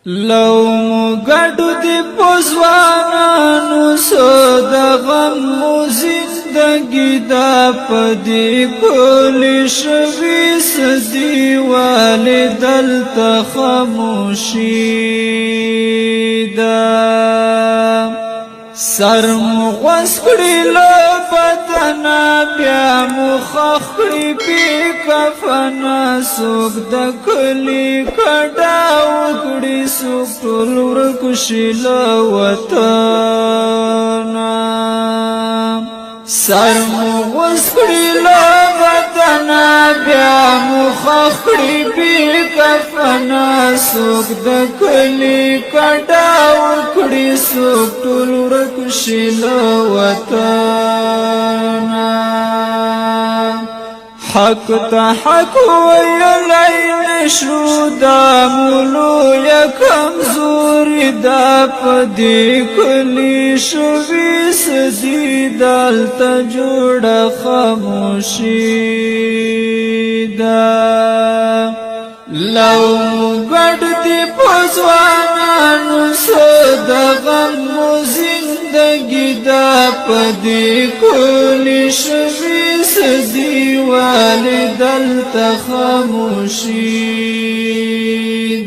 لو مګړو دی پوزوانانو سو د غم مو زندگی دا پدی کولی شوی سدی والدل تخموشی دا سر مغوز کړي له بدنا بیا مخخ کړي پی کفنا سوک د کلی کډا وکړي سوک ټول ورکشي له وطن سر مغوز کړي له بدنا بیا مخخ کړي پی کفنا سوک د کلی کډا وکړي سوک ټول ورکشي له وطن حق تا حق ویلی نشو دا مولو یا کمزوری دا پدی کلی شوی سدی دالتا جوڑ خاموشی دا لو گڑ دی پوزوانانو سو دا غم زندگی دا پدی کلی شوی سدی والدل تخاموشی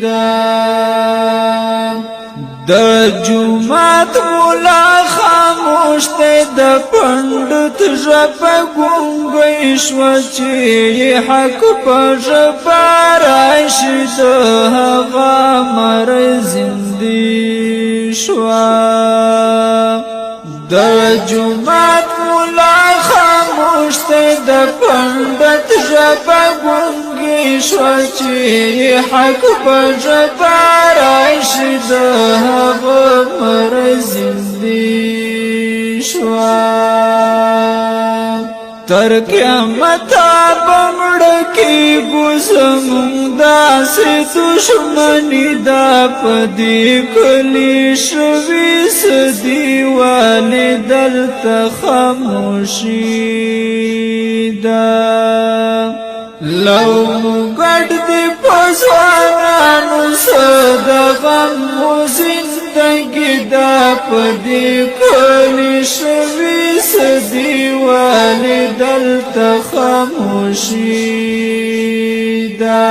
دا د جمعات مولا خاموش ته د پندت ژب ګونګی شو چې حق په ژبه راشي د هغه مر زندي شو د جمعات مولا خاموش ته د پندت ژب ګونګی شو چې حق په ژبه راشي د هغه مر زندي شو تر قیامت بمړ کی ګوزم داسې دشمنی دا پدی کلی شوی سدی والدل تخاموشی دا لو مګړ دی پوزوانانو سو د غم زندگی دا پدی کلی شوی سدی والدل تخاموشی دا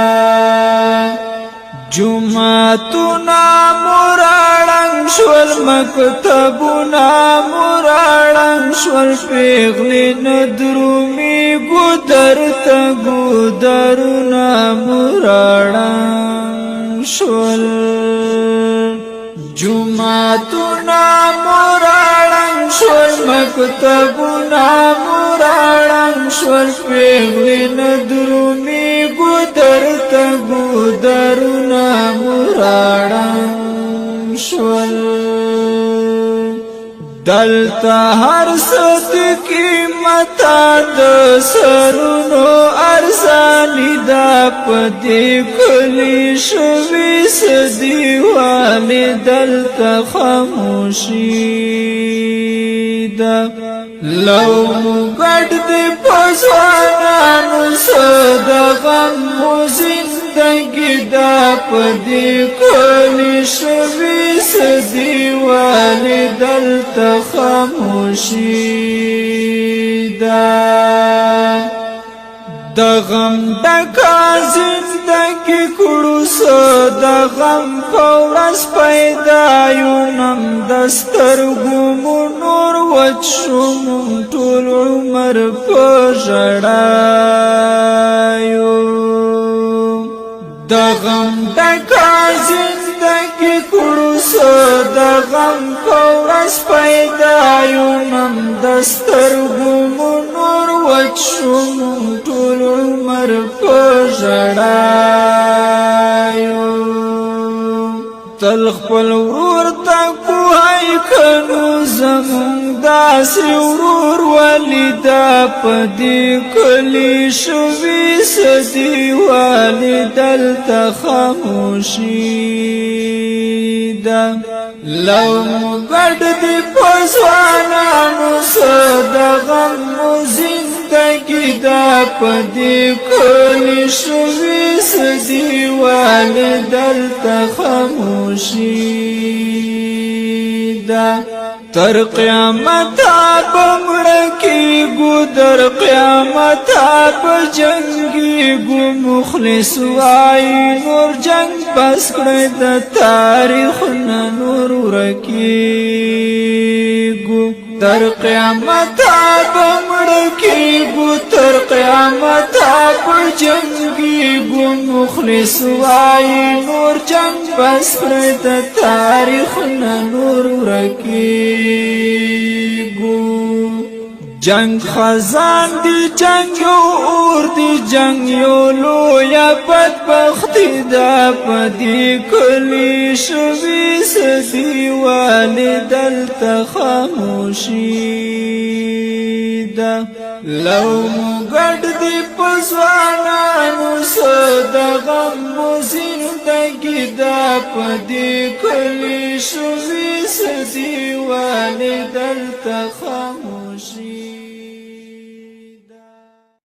جمعتنا مراړنګ شول مکتبنا مراړنګ شول پیغلی ندرومی ګودر ته ګودرنا مراړنګ شول جمعتنا مراړنګ شول مکتبنا مراړنګ شول پیغلی ندرومی ګودر ته ګودرنا مراړنګ شول دلتا هر صدقی متا د سرونو ارزانی دا پدی کلی شوی سدی والی دلتا خاموشی دا لو مګړ دی پوزوانانو سو د غم زندگی دا پدی کلی شوی سدی والدل تخاموشی دا د غم ډکا زندگی کړو سو د غم پورس پیدا یو نم دسترګو نور وچوم ټول عمر په ژړایو د غم ډکا زندگی کړو سو د غم پورس پیدا یو نم دسترګو نور وچوم ټول عمر په ژړایو تل خپل ورور ته کوهی کنو زمونږ داسې ورور ولیدا پدی کلی شوی سدی والدل تخاموشی دا لو مګړ دی پوزوانانو سو د غم زندگی زندگی دا پدی کلی شوی سدی والدل تخموشی دا تر قیامت بمڑکی گو در قیامت بجنگی گو مخلص وائی نور جنگ بس کرد تاریخ نور رکی گو در قیامت بمڑکی گو تر قیامت بجنگی گو مخلص وائی نور جنگ بس کرد تاریخ نور رکی گو جنگ خزان دی جنگ اور دی جنگ یو لو یا بدبختی دا پدی کلی شوی سدی والدل تخاموشی دا لو مگڑ دی پزوانانو سودا غم زندگی دا پدی کلی شوی سدی والدل تخاموشی